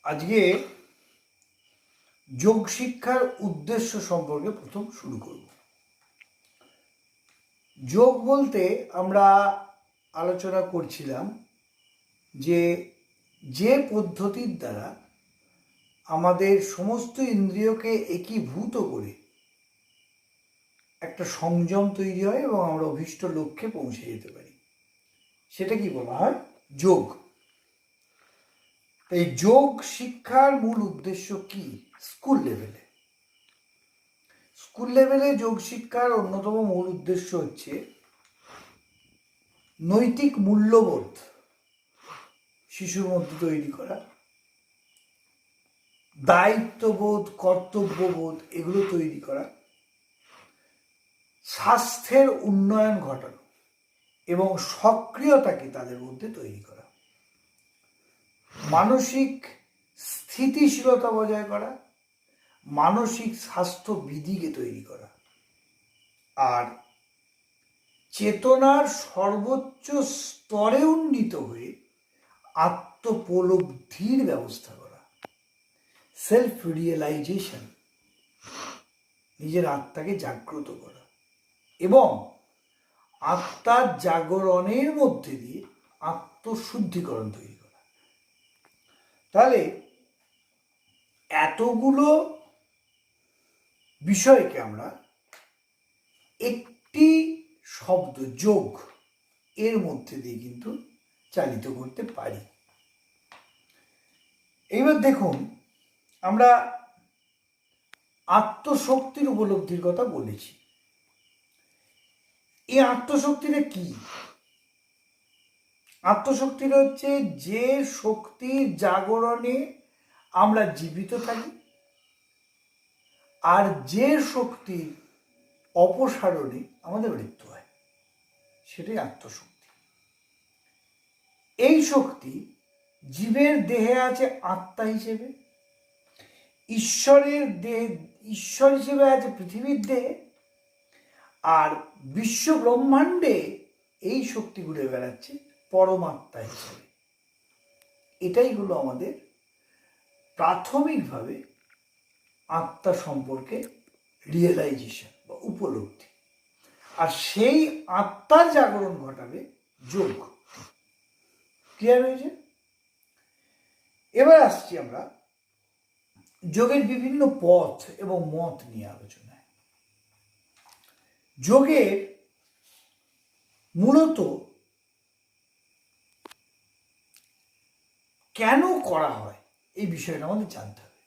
আজকে যোগ শিক্ষার উদ্দেশ্য সম্পর্কে প্রথম শুরু করব। যোগ বলতে আমরা আলোচনা করছিলাম যে পদ্ধতির দ্বারা আমাদের সমস্ত ইন্দ্রিয়কে একীভূত করে একটা সংযম তৈরি হয় এবং আমরা অভীষ্ট লক্ষ্যে পৌঁছে যেতে পারি, সেটা কি বলা হয়? যোগ। এই যোগ শিক্ষার মূল উদ্দেশ্য কি? স্কুল লেভেলে যোগ শিক্ষার অন্যতম মূল উদ্দেশ্য হচ্ছে নৈতিক মূল্যবোধ শিশুর মধ্যে তৈরি করা, দায়িত্ববোধ, কর্তব্যবোধ এগুলো তৈরি করা, স্বাস্থ্যের উন্নয়ন ঘটানো এবং সক্রিয়তাকে তাদের মধ্যে তৈরি করা, মানসিক স্থিতিশীলতা বজায় করা, মানসিক স্বাস্থ্যবিধিকে তৈরি করা, আর চেতনার সর্বোচ্চ স্তরে উন্নীত হয়ে আত্মোপলব্ধির ব্যবস্থা করা, সেলফ রিয়েলাইজেশন, নিজের আত্মাকে জাগ্রত করা এবং আত্মার জাগরণের মধ্যে দিয়ে আত্মশুদ্ধিকরণ তৈরি করা। তাহলে এতগুলো বিষয়কে আমরা একটি শব্দ যোগ এর মধ্যে দিয়ে কিন্তু চালিত করতে পারি। এইবার দেখুন, আমরা আত্মশক্তির উপলব্ধির কথা বলেছি। এই আত্মশক্তিটা কি? আত্মশক্তিটা হচ্ছে যে শক্তির জাগরণে আমরা জীবিত থাকি আর যে শক্তির অপসারণে আমাদের মৃত্যু হয়, সেটাই আত্মশক্তি। এই শক্তি জীবের দেহে আছে আত্মা হিসেবে, ঈশ্বর হিসেবে আছে পৃথিবীর দেহে, আর বিশ্ব ব্রহ্মাণ্ডে এই শক্তি ঘুরে বেড়াচ্ছে পরমাত্মা হিসেবে। এটাই হলো আমাদের প্রাথমিকভাবে আত্মা সম্পর্কে রিয়েলাইজেশন বা উপলব্ধি। আর সেই আত্মার জাগরণ ঘটাবে যোগ। ক্লিয়ার হয়েছে? এবার আসছি আমরা যোগের বিভিন্ন পথ এবং মত নিয়ে আলোচনায়। যোগের মূলত কেন করা হয় এই বিষয়টা আমাদের জানতে হবে।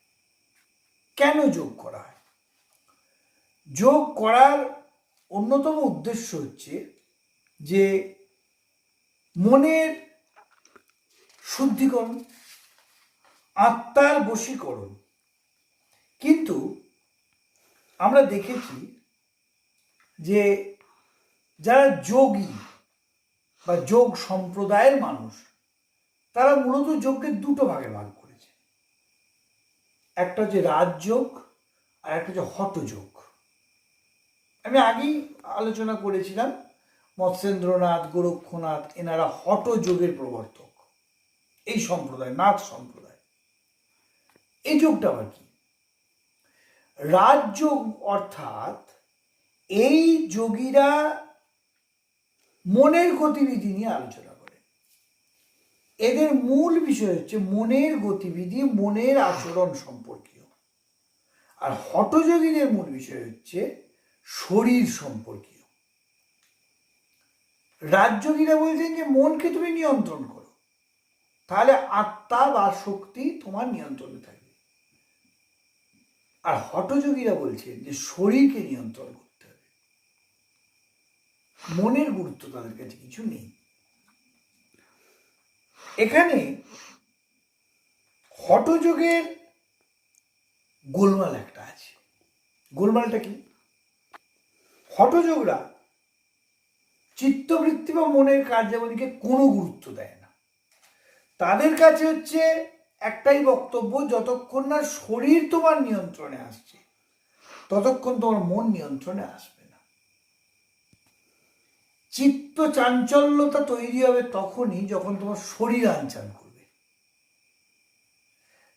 কেন যোগ করা হয়? যোগ করার অন্যতম উদ্দেশ্য হচ্ছে যে মনের শুদ্ধিকরণ, আত্মার বশীকরণ। কিন্তু আমরা দেখেছি যে যারা যোগী বা যোগ সম্প্রদায়ের মানুষ, তারা মূলত যোগকে দুটো ভাগে ভাগ করেছে। একটা হচ্ছে রাজযোগ আর একটা হচ্ছে হঠযোগ। আমি আগেই আলোচনা করেছিলাম, মৎস্যেন্দ্রনাথ, গোরক্ষনাথ এনারা হঠযোগের প্রবর্তক, এই সম্প্রদায়, নাথ সম্প্রদায়। এই যোগটা আবার কি? রাজযোগ অর্থাৎ এই যোগীরা মনের গতিবিধি নিয়ে আলোচনা করে। এদের মূল বিষয় হচ্ছে মনের গতিবিধি, মনের আচরণ সম্পর্কীয়। আর হঠযোগীদের মূল বিষয় হচ্ছে শরীর সম্পর্কীয়। রাজযোগীরা বলছেন যে মনকে তুমি নিয়ন্ত্রণ করো, তাহলে আত্মা বা শক্তি তোমার নিয়ন্ত্রণে থাকবে। আর হঠযোগীরা বলছেন যে শরীরকে নিয়ন্ত্রণ করতে হবে, মনের গুরুত্ব তাদের কাছে কিছু নেই। এখানে হঠযোগের গোলমাল একটা আছে। গোলমালটা কি? হঠযোগরা চিত্তবৃত্তি বা মনের কার্যাবলীকে কোনো গুরুত্ব দেয় না। তাদের কাছে হচ্ছে একটাই বক্তব্য, যতক্ষণ না শরীর তোমার নিয়ন্ত্রণে আসছে ততক্ষণ তোমার মন নিয়ন্ত্রণে আসবে না। চিত্ত চাঞ্চল্যতা তৈরি হবে তখনই যখন তোমার শরীর আনচান করবে।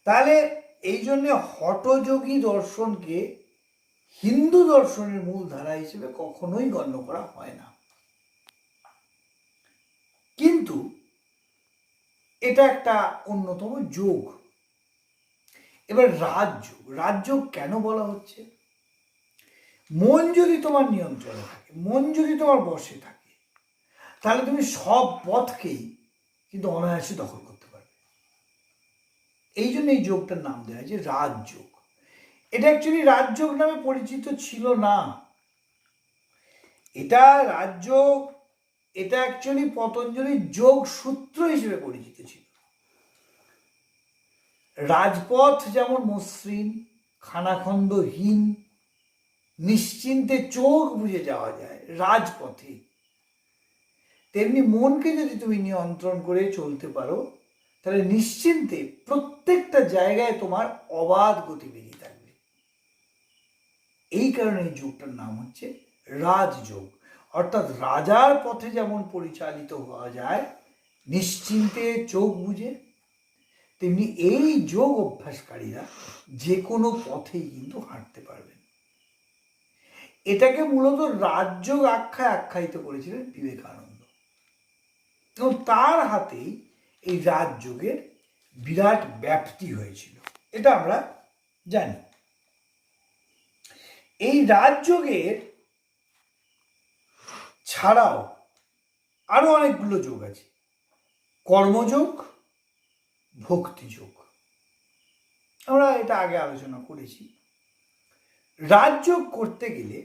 তাহলে এই জন্য হঠযোগী দর্শনকে হিন্দু দর্শনের মূল ধারা হিসেবে কখনোই গণ্য করা হয় না। কিন্তু এটা একটা অন্যতম যোগ। এবার রাজযোগ, রাজযোগ কেন বলা হচ্ছে? মন যদি তোমার নিয়ন্ত্রণে থাকে, মন যদি তোমার বশে থাকে, তাহলে তুমি সব পথকেই কিন্তু অনায়াসে দখল করতে পারবে। এই জন্য এই যোগটার নাম দেওয়া হয়েছে রাজযোগ। এটা অ্যাকচুয়ালি রাজযোগ নামে পরিচিত ছিল না। এটা রাজযোগ, এটা অ্যাকচুয়ালি পতঞ্জলির যোগ সূত্র হিসেবে পরিচিত ছিল। রাজপথ যেমন মসৃণ, খানাখন্দহীন, নিশ্চিন্তে চোখ বুজে যাওয়া যায় রাজপথে, তেমনি মনকে যদি তুমি নিয়ন্ত্রণ করে চলতে পারো, তাহলে নিশ্চিন্তে প্রত্যেকটা জায়গায় তোমার অবাধ গতিবিধি থাকবে। এই কারণে এই যোগটার নাম হচ্ছে রাজযোগ। অর্থাৎ রাজার পথে যেমন পরিচালিত হওয়া যায় নিশ্চিন্তে চোখ বুজে, তেমনি এই যোগ অভ্যাসকারীরা যে কোনো পথেই কিন্তু হাঁটতে পারবেন। এটাকে মূলত রাজযোগ আখ্যায়িত করেছিলেন বিবেকানন্দ, এবং তার হাতেই এই রাজযোগের বিরাট ব্যাপ্তি হয়েছিল, এটা আমরা জানি। এই রাজযোগের ছাড়াও আরো অনেকগুলো যোগ আছে। কর্মযোগ, ভক্তিযোগ, আমরা এটা আগে আলোচনা করেছি। রাজযোগ করতে গেলে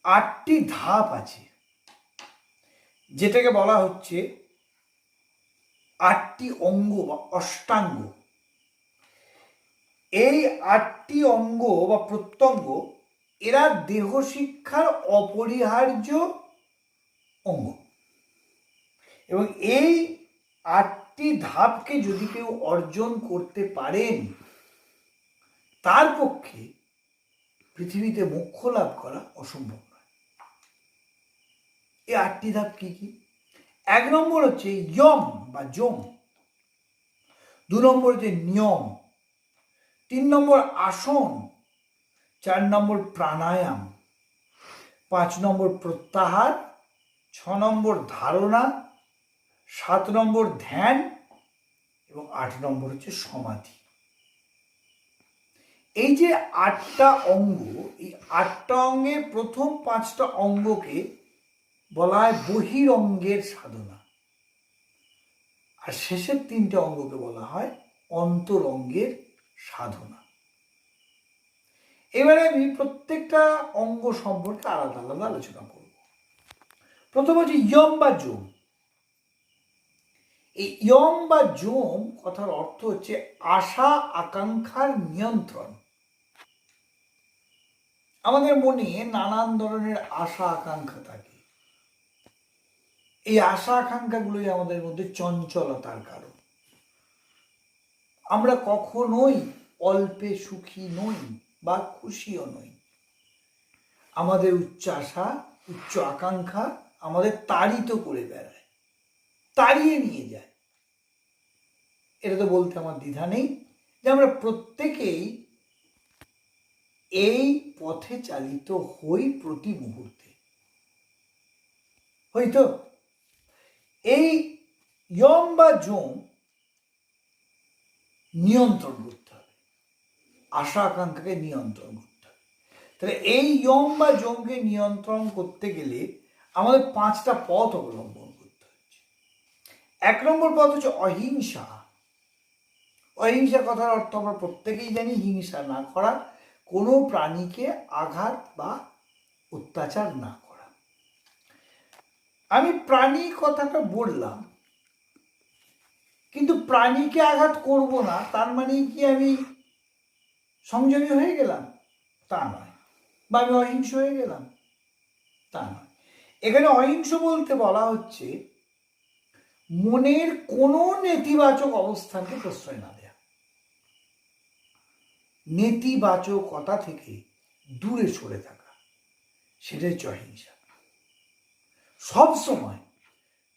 8টি ধাপ আছে, যেটাকে বলা হচ্ছে 8টি অঙ্গ বা অষ্টাঙ্গ। এই 8টি অঙ্গ বা প্রত্যঙ্গ এরা দেহ শিক্ষার অপরিহার্য অঙ্গ, এবং এই 8টি ধাপকে যদি কেউ অর্জন করতে পারেন, তার পক্ষে পৃথিবীতে মোক্ষ লাভ করা অসম্ভব নয়। এই 8টি ধাপ কি কি? 1 নম্বর হচ্ছে ইয়ম বা যম, 2 নম্বর হচ্ছে নিয়ম, 3 নম্বর আসন, 4 নম্বর প্রাণায়াম, 5 নম্বর প্রত্যাহার, 6 নম্বর ধারণা, 7 নম্বর ধ্যান, এবং 8 নম্বর হচ্ছে সমাধি। এই যে 8টা অঙ্গ, এই 8টা অঙ্গের প্রথম 5টা অঙ্গকে বলা হয় বহিরঙ্গের সাধনা, আর শেষের 3টে অঙ্গকে বলা হয় অন্তরঙ্গের সাধনা। এবারে আমি প্রত্যেকটা অঙ্গ সম্পর্কে আলাদা আলাদা আলোচনা করব। প্রথম হচ্ছে ইয়ম বা যম। এই ইয়ম বা যম কথার অর্থ হচ্ছে আশা আকাঙ্ক্ষার নিয়ন্ত্রণ। আমাদের মনে নানান ধরনের আশা আকাঙ্ক্ষা থাকে। এই আশা আকাঙ্ক্ষাগুলোই আমাদের মধ্যে চঞ্চলতার কারণ। আমরা কখনোই অল্পে সুখী নই বা খুশিও নই। আমাদের উচ্চ আশা, উচ্চ আকাঙ্ক্ষা আমাদের তাড়িত করে বেড়ায়, তাড়িয়ে নিয়ে যায়। এটা তো বলতে আমার দ্বিধা নেই যে আমরা প্রত্যেকেই এই পথে চালিত হই প্রতি মুহূর্তে, হয়তো এই ইয়ম বা যম নিয়ন্ত্রণ করতে হবে, আশা আকাঙ্ক্ষাকে নিয়ন্ত্রণ করতে হবে। তাহলে এই ইয়ম বা যমকে নিয়ন্ত্রণ করতে গেলে আমাদের 5টা পথ অবলম্বন করতে হচ্ছে। 1 নম্বর পথ হচ্ছে অহিংসা। অহিংসা কথার অর্থ আমরা প্রত্যেকেই জানি, হিংসা না করা, কোনো প্রাণীকে আঘাত বা অত্যাচার না করা। আমি প্রাণী কথাটা বললাম, কিন্তু প্রাণীকে আঘাত করব না তার মানে কি আমি সংযমী হয়ে গেলাম? তা নয়। বা আমি অহিংস হয়ে গেলাম? তা নয়। এখানে অহিংস বলতে বলা হচ্ছে মনের কোনো নেতিবাচক অবস্থানকে প্রশ্রয় না দেয়া, নেতিবাচকতা থেকে দূরে সরে থাকা, সেটাই হচ্ছে অহিংসা। সবসময়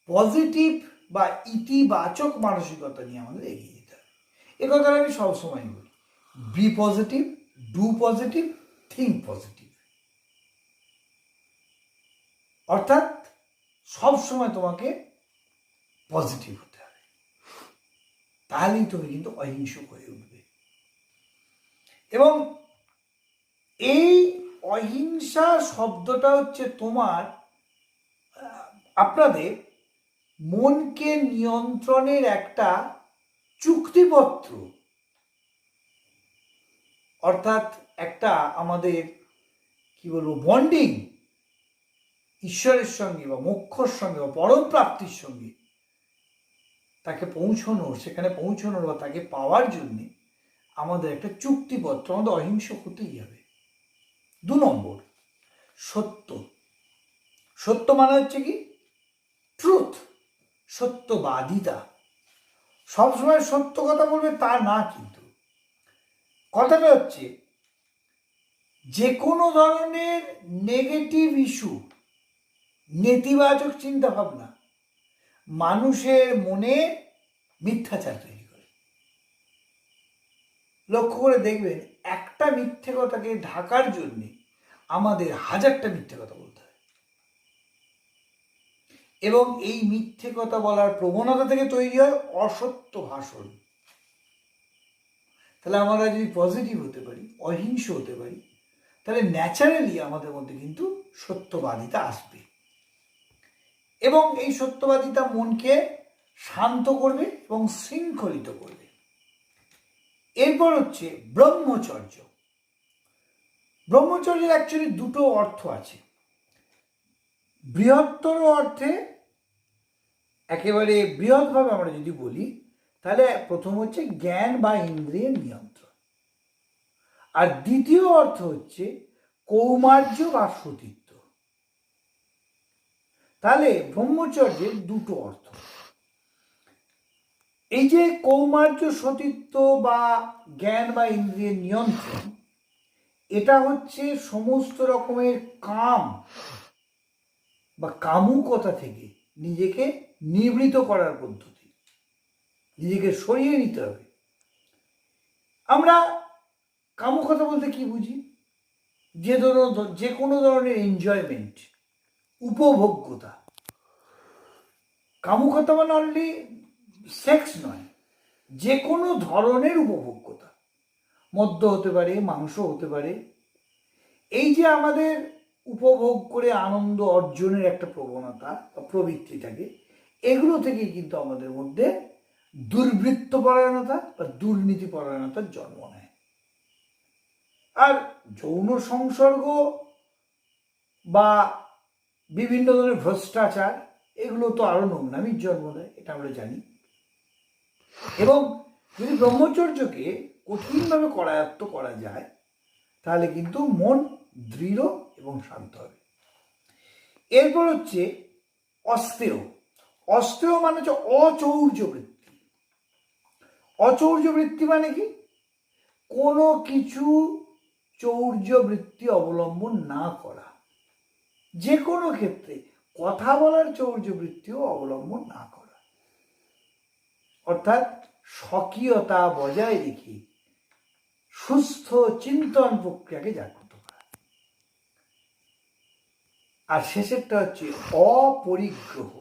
পজিটিভ বা ইতিবাচক মানসিকতা নিয়ে আমাদের এগিয়ে যেতে হবে। এ কথাটা আমি সবসময় বলি, be positive, do positive, think positive. অর্থাৎ সবসময় তোমাকে পজিটিভ হতে হবে, তাহলেই তুমি কিন্তু অহিংসক হয়ে উঠবে। এবং এই অহিংসা শব্দটা হচ্ছে তোমার আপনাদের মনকে নিয়ন্ত্রণের একটা চুক্তিপত্র, অর্থাৎ একটা আমাদের কি বলবো বন্ডিং ঈশ্বরের সঙ্গে বা মোক্ষর সঙ্গে বা পরম প্রাপ্তির সঙ্গে তাকে পৌঁছানোর, সেখানে পৌঁছানোর বা তাকে পাওয়ার জন্য আমাদের একটা চুক্তিপত্র, আমাদের অহিংসক হতেই হবে। 2 নম্বর, সত্য। সত্য মানে হচ্ছে কি ট্রুথ, সত্যবাদিতা। সবসময় সত্য কথা বলবে তা না, কিন্তু কথাটা হচ্ছে যে কোনো ধরনের নেগেটিভ ইস্যু, নেতিবাচক চিন্তা ভাবনা মানুষের মনে মিথ্যাচার তৈরি করে। লক্ষ্য করে দেখবেন একটা মিথ্যে কথাকে ঢাকার জন্য আমাদের 1000টা মিথ্যে কথা বলতে হয়, এবং এই মিথ্যে কথা বলার প্রবণতা থেকে তৈরি হয় অসত্য ভাষণ। তাহলে আমরা যদি পজিটিভ হতে পারি, অহিংস হতে পারি, তাহলে ন্যাচারালি আমাদের মধ্যে কিন্তু সত্যবাদিতা আসবে, এবং এই সত্যবাদিতা মনকে শান্ত করবে এবং শৃঙ্খলিত করবে। এরপর হচ্ছে ব্রহ্মচর্য। ব্রহ্মচর্যের অ্যাকচুয়ালি 2টো অর্থ আছে। বৃহত্তর অর্থে একেবারে বৃহৎভাবে আমরা যদি বলি, তাহলে প্রথম হচ্ছে জ্ঞান বা ইন্দ্রিয়ের নিয়ন্ত্রণ, আর দ্বিতীয় অর্থ হচ্ছে কৌমার্য বা সতীত্ব। তাহলে ব্রহ্মচর্যের 2টো অর্থ। এই যে কৌমার্য সতীত্ব বা জ্ঞান বা ইন্দ্রিয়ের নিয়ন্ত্রণ, এটা হচ্ছে সমস্ত রকমের কাম বা কামুকতা থেকে নিজেকে নিবৃত করার পদ্ধতি, নিজেকে সরিয়ে নিতে হবে। আমরা কামুকতা বলতে কি বুঝি? যে কোনো ধরনের এনজয়মেন্ট, উপভোগ্যতা। কামুকতা মানে অনলি সেক্স নয়, যে কোনো ধরনের উপভোগ্যতা, মদ্য হতে পারে, মাংস হতে পারে। এই যে আমাদের উপভোগ করে আনন্দ অর্জনের একটা প্রবণতা বা প্রবৃত্তি থাকে, এগুলো থেকে কিন্তু আমাদের মধ্যে দুর্বৃত্তপরায়ণতা বা দুর্নীতিপরায়ণতার জন্ম নেয়। আর যৌন সংসর্গ বা বিভিন্ন ধরনের ভ্রষ্টাচার, এগুলো তো আরো নোংরামির জন্ম দেয়, এটা আমরা জানি। এবং যদি ব্রহ্মচর্যকে কঠিনভাবে করায়ত্ত করা যায়, তাহলে কিন্তু মন দৃঢ় এবং শান্ত হবে। এরপর হচ্ছে অস্তেয়। অস্তেয় মানে হচ্ছে অচৌর্য বৃত্তি। অচৌর্য বৃত্তি মানে কি? কোনো কিছু চৌর্য বৃত্তি অবলম্বন না করা, যে কোনো ক্ষেত্রে কথা বলার চৌর্য বৃত্তিও অবলম্বন না করা, অর্থাৎ স্বকীয়তা বজায় রেখে সুস্থ চিন্তন প্রক্রিয়াকে জাগ্রত করা। আর শেষেরটা হচ্ছে অপরিগ্রহ।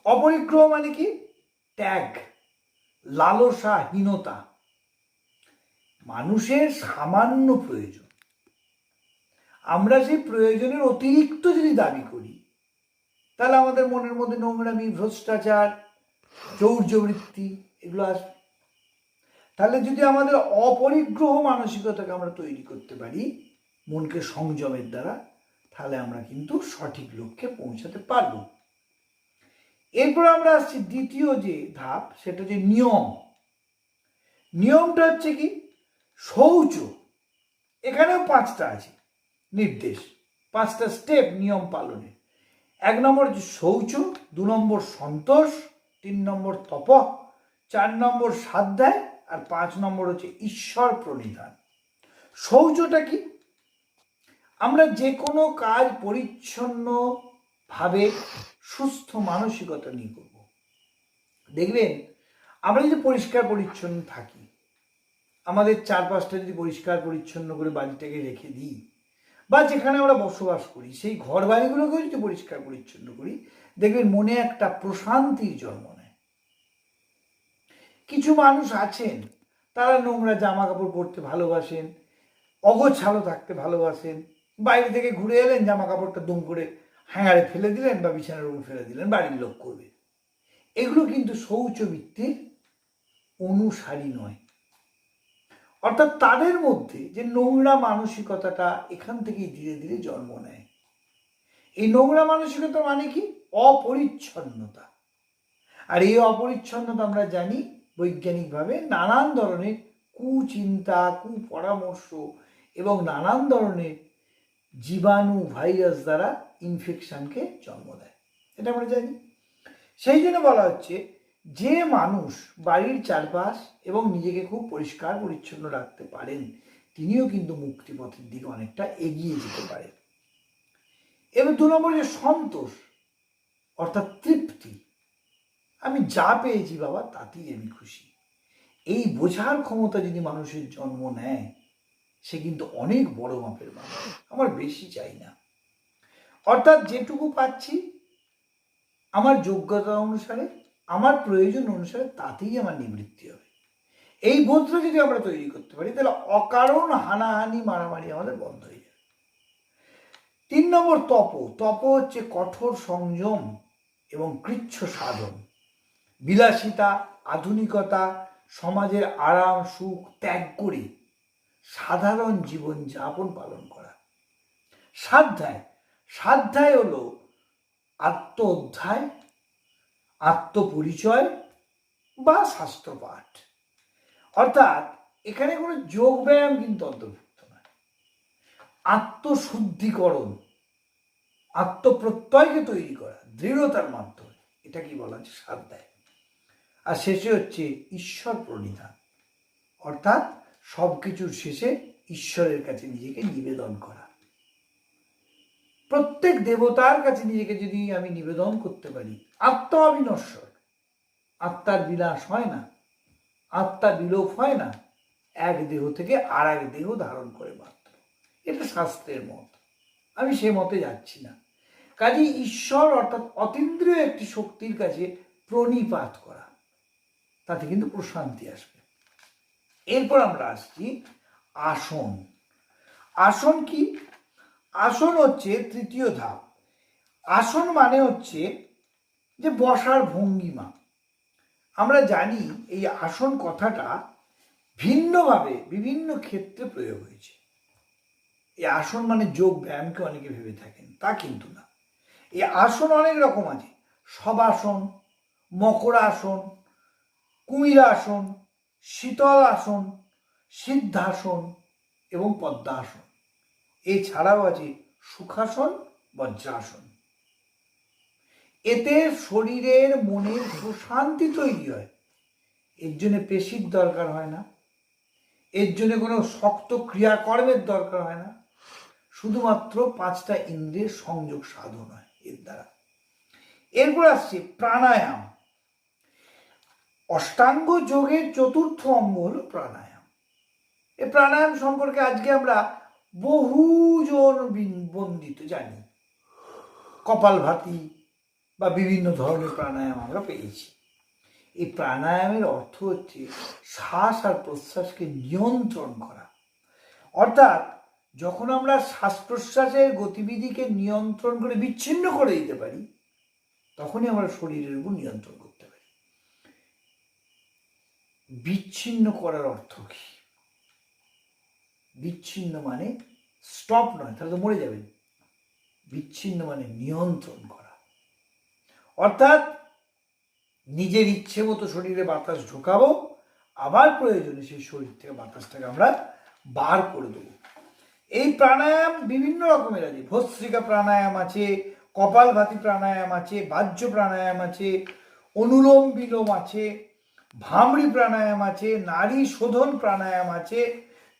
অপরিগ্রহ মানে কি? ত্যাগ, লালসাহীনতা। মানুষের সামান্য প্রয়োজন, আমরা সেই প্রয়োজনের অতিরিক্ত যদি দাবি করি, তাহলে আমাদের মনের মধ্যে নোংরামি, ভ্রষ্টাচার, চৌর্যবৃত্তি এগুলো আসবে। তাহলে যদি আমাদের অপরিগ্রহ মানসিকতাকে আমরা তৈরি করতে পারি মনকে সংযমের দ্বারা, তাহলে আমরা কিন্তু সঠিক লক্ষ্যে পৌঁছাতে পারব। এরপর আমরা আসছি দ্বিতীয় যে ধাপ, সেটা হচ্ছে নিয়ম। নিয়মটা হচ্ছে কি? শৌচ। এখানেও 5টা আছে নির্দেশ, 5টা স্টেপ নিয়ম পালনে। 1 নম্বর শৌচ, 2 নম্বর সন্তোষ, 3 নম্বর তপ, 4 নম্বর স্বাধ্যায়, আর 5 নম্বর হচ্ছে ঈশ্বর প্রণিধান। শৌচটা কি? আমরা যে কোনো কাজ পরিচ্ছন্নভাবে সুস্থ মানসিকতা নিয়ে করব। দেখবেন আমরা যদি পরিষ্কার পরিচ্ছন্ন থাকি, আমাদের চারপাশটা যদি পরিষ্কার পরিচ্ছন্ন করে বাড়িটাকে রেখে দিই, বা যেখানে আমরা বসবাস করি সেই ঘর বাড়িগুলোকেও যদি পরিষ্কার পরিচ্ছন্ন করি, দেখবেন মনে একটা প্রশান্তির জন্ম নেয়। কিছু মানুষ আছেন তারা নোংরা জামা কাপড় পরতে ভালোবাসেন, অগোছালো থাকতে ভালোবাসেন, বাইরে থেকে ঘুরে এলেন, জামা কাপড়টা দুম করে হ্যাঙ্গারে ফেলে দিলেন বা বিছানার উপর ফেলে দিলেন, বাড়ির লোক করবে। এগুলো কিন্তু শৌচবৃত্তির অনুসারী নয়। অর্থাৎ তাদের মধ্যে যে নোংরা মানসিকতাটা এখান থেকেই ধীরে ধীরে জন্ম নেয়। এই নোংরা মানসিকতা মানে কি? অপরিচ্ছন্নতা। আর এই অপরিচ্ছন্নতা আমরা জানি বৈজ্ঞানিকভাবে নানান ধরনের কুচিন্তা, কুপরামর্শ এবং নানান ধরনের জীবাণু, ভাইরাস দ্বারা ইনফেকশনকে জন্ম দেয়, এটা আমরা জানি। সেই জন্য বলা হচ্ছে যে মানুষ বাড়ির চারপাশ এবং নিজেকে খুব পরিষ্কার পরিচ্ছন্ন রাখতে পারেন তিনিও কিন্তু মুক্তিপথের দিকে অনেকটা এগিয়ে যেতে পারেন। এবার 2 নম্বর যে সন্তোষ অর্থাৎ তৃপ্তি, আমি যা পেয়েছি বাবা তাতেই আমি খুশি, এই বোঝার ক্ষমতা যদি মানুষের জন্ম নেয় সে কিন্তু অনেক বড় মাপের মানুষ। আমার বেশি চাই না, অর্থাৎ যেটুকু পাচ্ছি আমার যোগ্যতা অনুসারে, আমার প্রয়োজন অনুসারে, তাতেই আমার নিবৃত্তি হবে। এই বোধটা যদি আমরা তৈরি করতে পারি তাহলে অকারণ হানাহানি, মারামারি আমাদের বন্ধ হয়ে যাবে। 3 নম্বর তপ। তপ হচ্ছে কঠোর সংযম এবং কৃচ্ছ সাধন, বিলাসিতা, আধুনিকতা, সমাজের আরাম সুখ ত্যাগ করে সাধারণ জীবন যাপন পালন করা। স্বাধ্যায়, স্বাধ্যায় হলো আত্ম অধ্যায়, আত্মপরিচয় বা শাস্ত্রপাঠ। অর্থাৎ এখানে কোনো যোগ ব্যায়াম কিন্তু অন্তর্ভুক্ত নয়। আত্মশুদ্ধিকরণ, আত্মপ্রত্যয়কে তৈরি করা দৃঢ়তার মাধ্যমে, এটা কি বলা হচ্ছে? স্বাধ্যায়। আর শেষে হচ্ছে ঈশ্বর প্রণিধান, অর্থাৎ সব কিছুর শেষে ঈশ্বরের কাছে নিজেকে নিবেদন করা। প্রত্যেক দেবতার কাছে নিজেকে যদি আমি নিবেদন করতে পারি, আত্মা অবিনশ্বর, আত্মার বিলাস হয় না, আত্মা বিলোপ হয় না, এক দেহ থেকে আর এক দেহ ধারণ করে মাত্র, এটা শাস্ত্রের মত। আমি সে মতে যাচ্ছি না। কাজে ঈশ্বর অর্থাৎ অতীন্দ্রিয় একটি শক্তির কাছে প্রণিপাত করা, তাতে কিন্তু প্রশান্তি আসবে। এরপর আমরা আসছি আসন। আসন কি? আসন হচ্ছে 3য় ধাপ। আসন মানে হচ্ছে যে বসার ভঙ্গিমা। আমরা জানি এই আসন কথাটা ভিন্নভাবে বিভিন্ন ক্ষেত্রে প্রয়োগ হয়েছে। এই আসন মানে যোগ ব্যায়ামকে অনেকে ভেবে থাকেন, তা কিন্তু না। এই আসন অনেক রকম আছে। শবাসন, মকরাসন, কুমিরাসন, শীতল আসন, সিদ্ধাসন এবং পদ্মাসন। এছাড়াও আছে সুখাসন, বজ্রাসন। এতে শরীরের মনের প্রশান্তি তৈরি হয়। এর জন্য পেশির দরকার হয় না, এর জন্য কোনো শক্ত ক্রিয়াকর্মের দরকার হয় না, শুধুমাত্র 5টা ইন্দ্রিয়ের সংযোগ সাধন হয় এর দ্বারা। এরপর আসছে প্রাণায়াম। অষ্টাঙ্গ যোগের 4র্থ অঙ্গ হল প্রাণায়াম। এই প্রাণায়াম সম্পর্কে আজকে আমরা বহুজন বন্দিত জানি। কপালভাতি বা বিভিন্ন ধরনের প্রাণায়াম আমরা পেয়েছি। এই প্রাণায়ামের অর্থ হচ্ছে শ্বাস আর প্রশ্বাসকে নিয়ন্ত্রণ করা। অর্থাৎ যখন আমরা শ্বাস প্রশ্বাসের গতিবিধিকে নিয়ন্ত্রণ করে বিচ্ছিন্ন করে দিতে পারি, তখনই আমরা শরীরের উপর নিয়ন্ত্রণ করতে পারি। বিচ্ছিন্ন করার অর্থ কি? বিচ্ছিন্ন মানে স্টপ নয়, তাহলে তো মরে যাবেন। বিচ্ছিন্ন মানে নিয়ন্ত্রণ করা, অর্থাৎ নিজের ইচ্ছে মতো শরীরে বাতাস ঢোকাবো, আবার প্রয়োজনে সেই শরীর থেকে বাতাসটাকে আমরা বার করে দেবো। এই প্রাণায়াম বিভিন্ন রকমের আছে। ভস্ত্রিকা প্রাণায়াম আছে, কপালভাতি প্রাণায়াম আছে, বাহ্য প্রাণায়াম আছে, অনুলোম বিলোম আছে, ভামরি প্রাণায়াম আছে, নারী শোধন প্রাণায়াম আছে,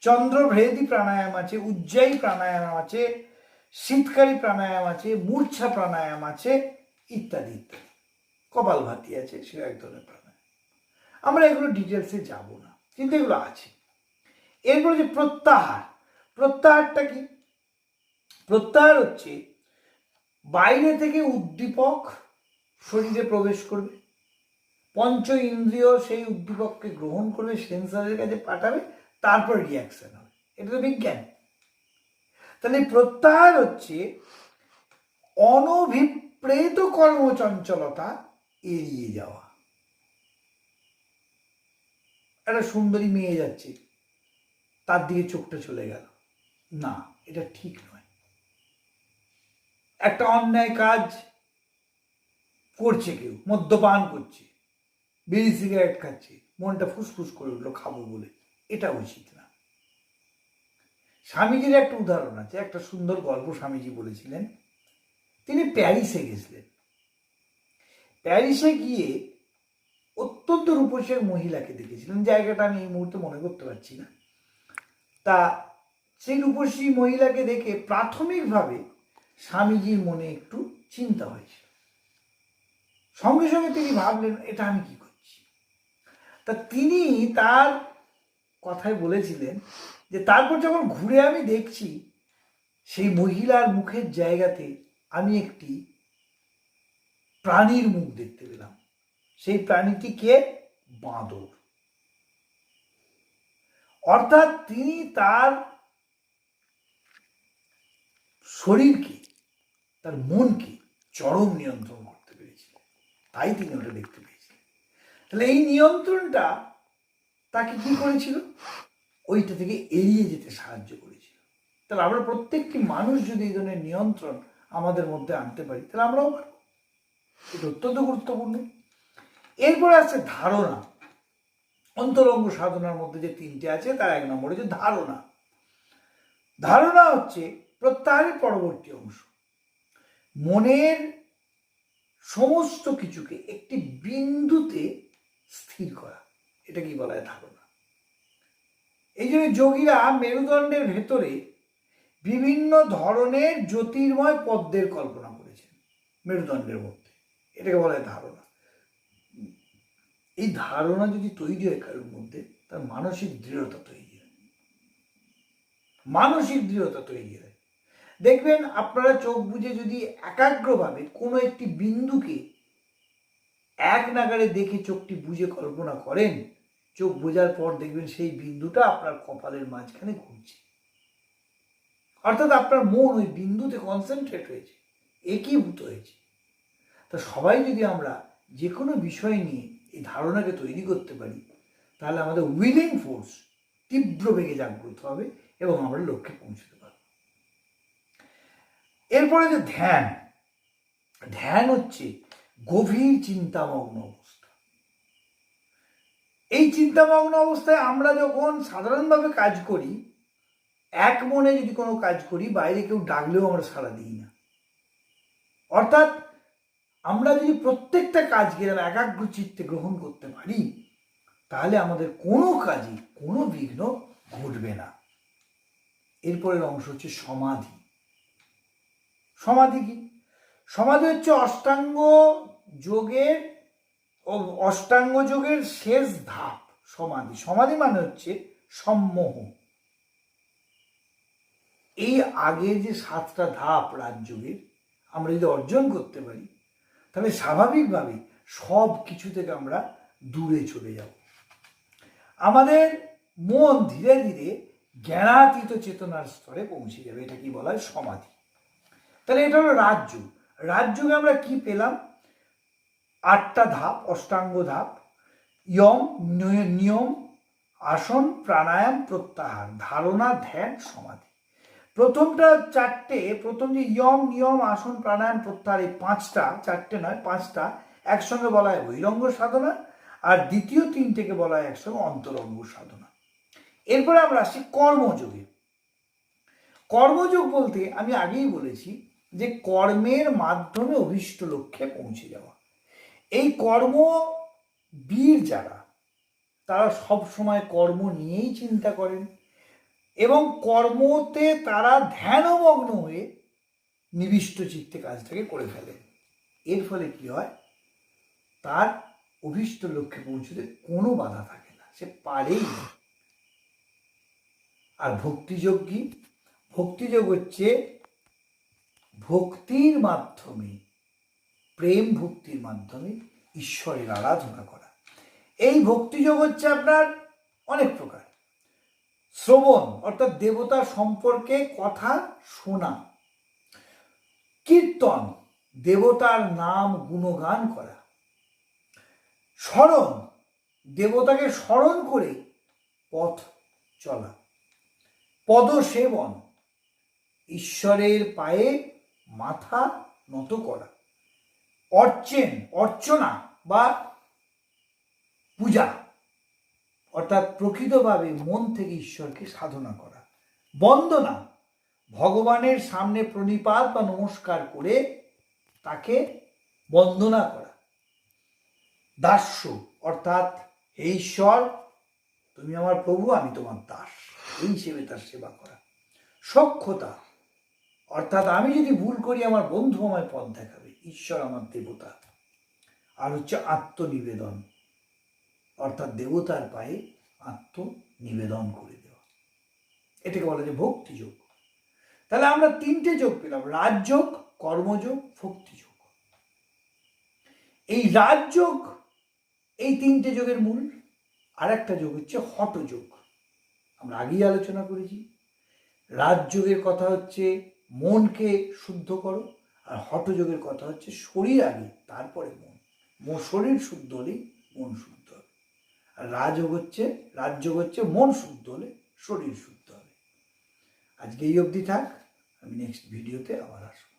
চন্দ্রভেদী প্রাণায়াম আছে, উজ্জায়ী প্রাণায়াম আছে, শীতকারী প্রাণায়াম আছে, মূর্ছা প্রাণায়াম আছে, ইত্যাদি ইত্যাদি। কপালভাতি আছে, সে এক ধরনের প্রাণায়াম। আমরা এগুলো ডিটেলসে যাব না, কিন্তু এগুলো আছে। এরপরে যে প্রত্যাহার, প্রত্যাহারটা কি? প্রত্যাহার হচ্ছে বাইরে থেকে উদ্দীপক শরীরে প্রবেশ করবে, পঞ্চ ইন্দ্রিয় সেই উদ্দীপককে গ্রহণ করবে, সেন্সারের কাছে পাঠাবে, তারপর রিয়াকশন হবে। এটা তো বিজ্ঞান। তাহলে প্রত্যাহার হচ্ছে অনভিপ্রেত কর্মচঞ্চলতা এড়িয়ে যাওয়া। একটা সুন্দরী মেয়ে যাচ্ছে, তার দিকে চোখটা চলে গেল, না, এটা ঠিক নয়। একটা অন্যায় কাজ করছে, কেউ মদ্যপান করছে, বিড়ি সিগারেট খাচ্ছে, মনটা ফুসফুস করে উঠলো খাবো বলে, এটা উচিত না। স্বামীজির একটা উদাহরণ আছে, একটা সুন্দর গল্প স্বামীজি বলেছিলেন। তিনি প্যারিসে গেছিলেন। প্যারিসে গিয়ে অত্যন্ত রূপসী এক মহিলাকে দেখেছিলেন, জায়গাটা আমি এই মুহূর্তে মনে করতে পারছি না। তা সেই রূপসী মহিলাকে দেখে প্রাথমিকভাবে স্বামীজির মনে একটু চিন্তা হয়েছিল। সঙ্গে সঙ্গে তিনি ভাবলেন, এটা আমি কি করছি। তা তিনি তার কথায় বলেছিলেন যে তারপর যখন ঘুরে আমি দেখছি, সেই মহিলার মুখের জায়গাতে আমি একটি প্রাণীর মুখ দেখতে পেলাম। সেই প্রাণীটি কে? বাঁদর। অর্থাৎ তিনি তার শরীরকে, তার মনকে চরম নিয়ন্ত্রণ করতে পেরেছিলেন, তাই তিনি ওটা দেখতে পেয়েছিলেন। তাহলে এই নিয়ন্ত্রণটা তাকে কি করেছিল? ওইটা থেকে এড়িয়ে যেতে সাহায্য করেছিল। তাহলে আমরা প্রত্যেকটি মানুষ যদি এই ধরনের নিয়ন্ত্রণ আমাদের মধ্যে আনতে পারি, তাহলে আমরাও পারব। এটা অত্যন্ত গুরুত্বপূর্ণ। এরপরে আছে ধারণা। অন্তরঙ্গ সাধনার মধ্যে যে তিনটে আছে, তার এক নম্বর হচ্ছে ধারণা। ধারণা হচ্ছে প্রত্যাহারের পরবর্তী অংশ। মনের সমস্ত কিছুকে একটি বিন্দুতে স্থির করা, এটা কি বলা হয়? ধারণা। এই জন্য যোগীরা মেরুদণ্ডের ভেতরে বিভিন্ন ধরনের জ্যোতির্ময় পদ্মের কল্পনা করেছেন মেরুদণ্ডের মধ্যে, এটাকে বলা হয় ধারণা। এই ধারণা যদি তৈরি হয় কারোর মধ্যে, তার মানসিক দৃঢ়তা তৈরি হয়। মানসিক দৃঢ়তা তৈরি হয়। দেখবেন আপনারা চোখ বুজে যদি একাগ্রভাবে কোনো একটি বিন্দুকে এক নাগাড়ে দেখে চোখটি বুজে কল্পনা করেন, চোখ বোঝার পর দেখবেন সেই বিন্দুটা আপনার কপালের মাঝখানে ঘুরছে। অর্থাৎ আপনার মন ওই বিন্দুতে কনসেন্ট্রেট হয়েছে, একীভূত হয়েছে। তা সবাই যদি আমরা যে কোনো বিষয় নিয়ে এই ধারণাকে তৈরি করতে পারি, তাহলে আমাদের উইলিং ফোর্স তীব্র বেগে জাগ্রত হবে এবং আমরা লক্ষ্যে পৌঁছতে পারব। এরপরে যে ধ্যান। ধ্যান হচ্ছে গভীর চিন্তামগ্ন অবস্থা। এই চিন্তামগ্ন অবস্থায় আমরা যখন সাধারণভাবে কাজ করি, এক মনে যদি কোনো কাজ করি, বাইরে কেউ ডাকলেও আমরা সাড়া দিই না। অর্থাৎ আমরা যদি প্রত্যেকটা কাজকে একাগ্র চিত্তে গ্রহণ করতে পারি, তাহলে আমাদের কোনো কাজে কোনো বিঘ্ন ঘটবে না। এরপরের অংশ হচ্ছে সমাধি। সমাধি কি? সমাধি হচ্ছে অষ্টাঙ্গ যোগের শেষ ধাপ সমাধি। সমাধি মানে হচ্ছে সম্মোহ। এই আগের যে 7টা ধাপ রাজযোগের আমরা যদি অর্জন করতে পারি, তাহলে স্বাভাবিকভাবে সব কিছু থেকে আমরা দূরে চলে যাব। আমাদের মন ধীরে ধীরে জ্ঞানাতীত চেতনার স্তরে পৌঁছে যাবে। এটা কি বলা হয়? সমাধি। তাহলে এটা হলো রাজযোগ। রাজযোগে আমরা কি পেলাম? 8টা ধাপ, অষ্টাঙ্গ ধাপ: ইয়ম, নিয়ম, আসন, প্রাণায়াম, প্রত্যাহার, ধারণা, ধ্যান, সমাধি। প্রথমটা 4টে, প্রথম যে ইয়ম, নিয়ম, আসন, প্রাণায়াম, প্রত্যাহার, এই 5টা, 4টে নয় 5টা একসঙ্গে বলা হয় বহিরঙ্গ সাধনা, আর দ্বিতীয় 3টেকে বলা হয় একসঙ্গে অন্তরঙ্গ সাধনা। এরপরে আমরা আসি কর্মযোগে। কর্মযোগ বলতে আমি আগেই বলেছি যে কর্মের মাধ্যমে অভীষ্ট লক্ষ্যে পৌঁছে যাওয়া। এই কর্মবীর যারা, তারা সব সময় কর্ম নিয়েই চিন্তা করেন এবং কর্মতে তারা ধ্যানমগ্ন হয়ে নিবিষ্ট চিত্তে কাজটাকে করে ফেলেন। এর ফলে কি হয়? তার অভীষ্ট লক্ষ্যে পৌঁছতে কোনো বাধা থাকে না, সে পারেই না। আর ভক্তিযোগ কি? ভক্তিযোগ হচ্ছে ভক্তির মাধ্যমে, প্রেম ভক্তির মাধ্যমে ঈশ্বরের আরাধনা করা। এই ভক্তিযোগ হচ্ছে আপনার অনেক প্রকার। শ্রবণ অর্থাৎ দেবতা সম্পর্কে কথা শোনা, কীর্তন দেবতার নাম গুণগান করা, স্মরণ দেবতাকে স্মরণ করে পথ চলা, পদসেবন ঈশ্বরের পায়ে মাথা নত করা, অর্চনা বা পূজা অর্থাৎ প্রকৃতভাবে মন থেকে ঈশ্বরকে সাধনা করা, বন্দনা ভগবানের সামনে প্রণিপাত বা নমস্কার করে তাকে বন্দনা করা, দাস্য অর্থাৎ হে ঈশ্বর তুমি আমার প্রভু, আমি তোমার দাস, এই হিসেবে তার সেবা করা, সখ্যতা অর্থাৎ আমি যদি ভুল করি আমার বন্ধু আমায় পথ দেখাবে, ঈশ্বর আমার দেবতা। আর হচ্ছে আত্মনিবেদন অর্থাৎ দেবতার পায়ে আত্মনিবেদন করে দেওয়া, এটাকে বলা যায় ভক্তিযোগ। তাহলে আমরা তিনটে যোগ পেলাম, রাজযোগ, কর্মযোগ, ভক্তিযোগ। এই রাজযোগ এই তিনটে যোগের মূল। আর একটা যোগ হচ্ছে হঠযোগ, আমরা আগেই আলোচনা করেছি। রাজযোগের কথা হচ্ছে মনকে শুদ্ধ করো, আর হঠযোগের কথা হচ্ছে শরীর আগে তারপরে মন, শরীর শুদ্ধ হলেই মন শুদ্ধ হবে। আর রাজযোগ হচ্ছে মন শুদ্ধ হলে শরীর শুদ্ধ হবে। আজকে এই অবধি থাক, আমি নেক্সট ভিডিওতে আবার আসবো।